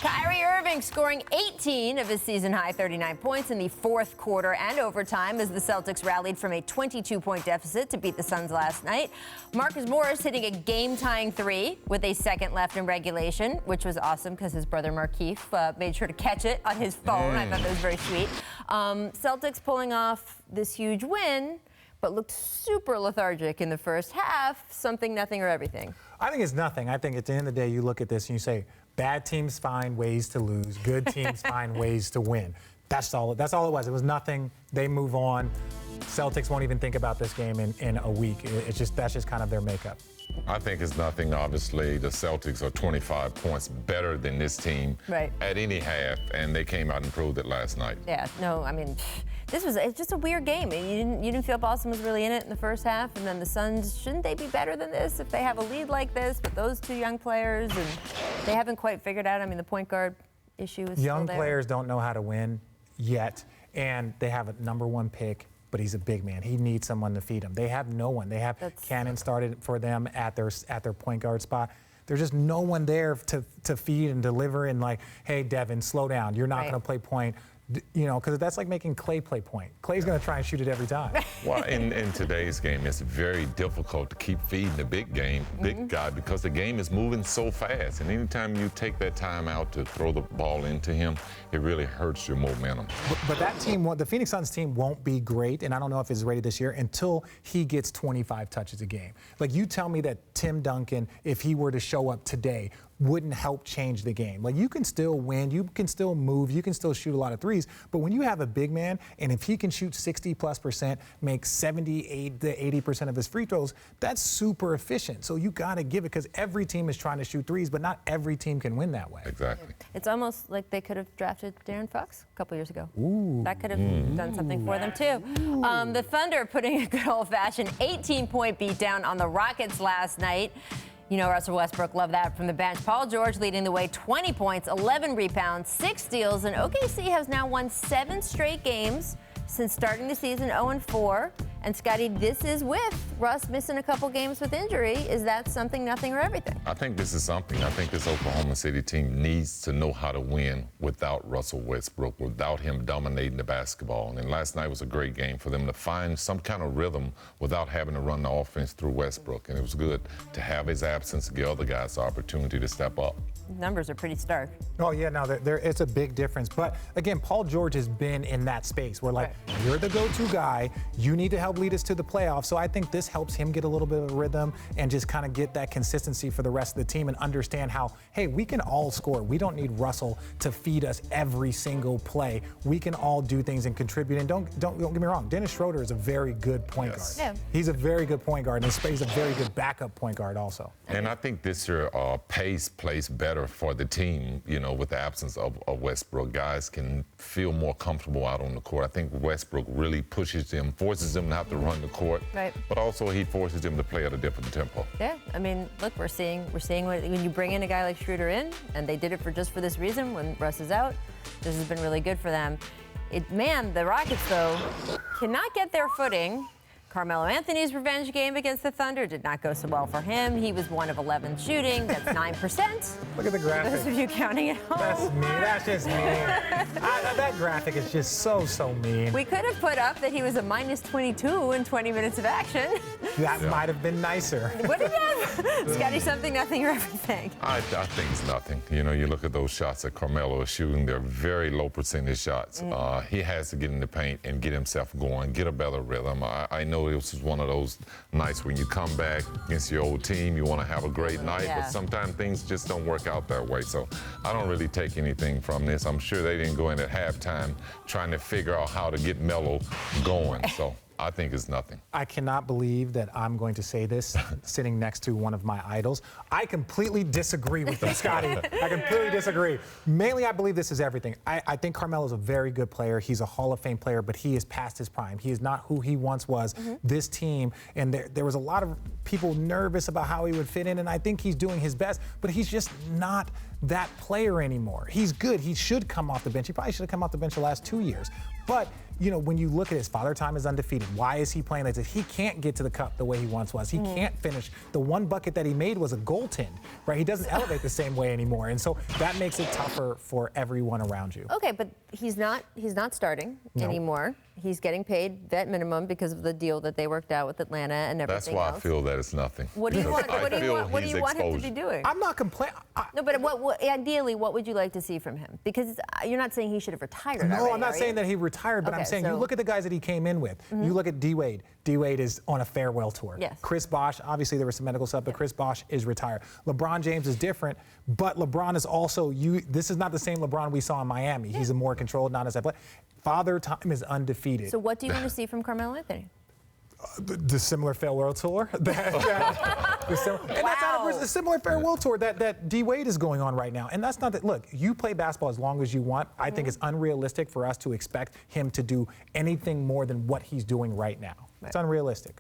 Kyrie Irving scoring 18 of his season-high 39 points in the fourth quarter and overtime as the Celtics rallied from a 22-point deficit to beat the Suns last night. Marcus Morris hitting a game-tying three with a second left in regulation, which was awesome because his brother Markieff made sure to catch it on his phone. I thought that was very sweet. Celtics pulling off this huge win, but looked super lethargic in the first half. Something, nothing, or everything. I think it's nothing. I think at the end of the day, you look at this and you say, bad teams find ways to lose. Good teams find ways to win. That's all it was. It was nothing. They move on. Celtics won't even think about this game in a week. That's just kind of their makeup. I think it's nothing. Obviously, the Celtics are 25 points better than this team at any half, and they came out and proved it last night. Yeah, no, I mean, it's just a weird game. You didn't feel Boston was really in it in the first half, and then the Suns, shouldn't they be better than this if they have a lead like this? But those two young players, and they haven't quite figured out. I mean, the point guard issue is young still there. Players don't know how to win yet, and they have a #1 pick. But he's a big man. He needs someone to feed him. They have no one. They have Cannon started for them at their point guard spot. There's just no one there to feed and deliver and like, hey, Devin, slow down. You're not going to play point. You know, because that's like making Clay play point. Clay's going to try and shoot it every time. Well, in today's game, it's very difficult to keep feeding the big guy, because the game is moving so fast. And anytime you take that time out to throw the ball into him, it really hurts your momentum. But that team, the Phoenix Suns team won't be great, and I don't know if it's ready this year, until he gets 25 touches a game. Like, you tell me that Tim Duncan, if he were to show up today, wouldn't help change the game. Like, you can still win, you can still move, you can still shoot a lot of threes, but when you have a big man, and if he can shoot 60+%, make 78 to 80% of his free throws, that's super efficient. So you got to give it, because every team is trying to shoot threes, but not every team can win that way. Exactly. It's almost like they could have drafted De'Aaron Fox a couple years ago. Ooh. That could have done something for them, too. The Thunder putting a good old-fashioned 18-point beatdown on the Rockets last night. You know, Russell Westbrook loved that from the bench. Paul George leading the way, 20 points, 11 rebounds, 6 steals, and OKC has now won 7 straight games since starting the season 0-4. And Scottie, this is with Russ missing a couple games with injury. Is that something, nothing, or everything? I think this is something. I think this Oklahoma City team needs to know how to win without Russell Westbrook, without him dominating the basketball. And last night was a great game for them to find some kind of rhythm without having to run the offense through Westbrook. And it was good to have his absence to give other guys the opportunity to step up. Numbers are pretty stark. Oh, yeah, no, it's a big difference. But, again, Paul George has been in that space where, like, you're the go-to guy. You need to help lead us to the playoffs. So I think this helps him get a little bit of a rhythm and just kind of get that consistency for the rest of the team and understand how, hey, we can all score. We don't need Russell to feed us every single play. We can all do things and contribute. And don't get me wrong, Dennis Schroeder is a very good point guard. Yeah. He's a very good point guard, and he's a very good backup point guard also. And I think this year pace plays better for the team, you know, with the absence of Westbrook. Guys can feel more comfortable out on the court. I think Westbrook really pushes them, forces them to have to run the court, but also he forces them to play at a different tempo. Yeah, I mean, look, we're seeing when you bring in a guy like Schroeder in, and they did it just for this reason. When Russ is out, this has been really good for them. The Rockets, though, cannot get their footing. Carmelo Anthony's revenge game against the Thunder did not go so well for him. He was 1 of 11 shooting. That's 9%. Look at the graphic. Those of you counting at home. That's mean. That's just mean. That graphic is just so mean. We could have put up that he was a -22 in 20 minutes of action. That might have been nicer. Would it have? Scottie, something, nothing, or everything? I think it's nothing. You know, you look at those shots that Carmelo is shooting, they're very low percentage shots. He has to get in the paint and get himself going, get a better rhythm. I know this is one of those nights when you come back against your old team, you want to have a great night, but sometimes things just don't work out that way. So I don't really take anything from this. I'm sure they didn't go in at halftime trying to figure out how to get Melo going. So I think it's nothing. I cannot believe that I'm going to say this sitting next to one of my idols. I completely disagree with you, Scottie. I completely disagree. Mainly, I believe this is everything. I think Carmelo's a very good player. He's a Hall of Fame player, but he is past his prime. He is not who he once was. This team, and there was a lot of people nervous about how he would fit in, and I think he's doing his best, but he's just not that player anymore. He's good. He should come off the bench. He probably should have come off the bench the last 2 years. But, you know, when you look at his Father Time is undefeated. Why is he playing like this? He can't get to the cup the way he once was. He can't finish. The one bucket that he made was a goaltend, right? He doesn't elevate the same way anymore. And so that makes it tougher for everyone around you. Okay, but he's not starting anymore. He's getting paid vet minimum because of the deal that they worked out with Atlanta and everything That's why else. I feel that it's nothing. What do you want? What do you want him to exposure. be doing? I'm not complaining. No, but ideally, what would you like to see from him? Because you're not saying he should have retired. No, already, I'm not are saying you? that he retired, but Okay, I'm saying so- you look at the guys that he came in with. You look at D-Wade. D-Wade is on a farewell tour. Yes. Chris Bosh, obviously there was some medical stuff, but Chris Bosh is retired. LeBron James is different, but LeBron is also, this is not the same LeBron we saw in Miami. He's a more controlled, not as athletic. Father Time is undefeated. So what do you want to see from Carmelo Anthony? The similar farewell tour. And that's not a similar farewell tour that D-Wade is going on right now. And that's not that. Look, you play basketball as long as you want. I think it's unrealistic for us to expect him to do anything more than what he's doing right now. It's unrealistic.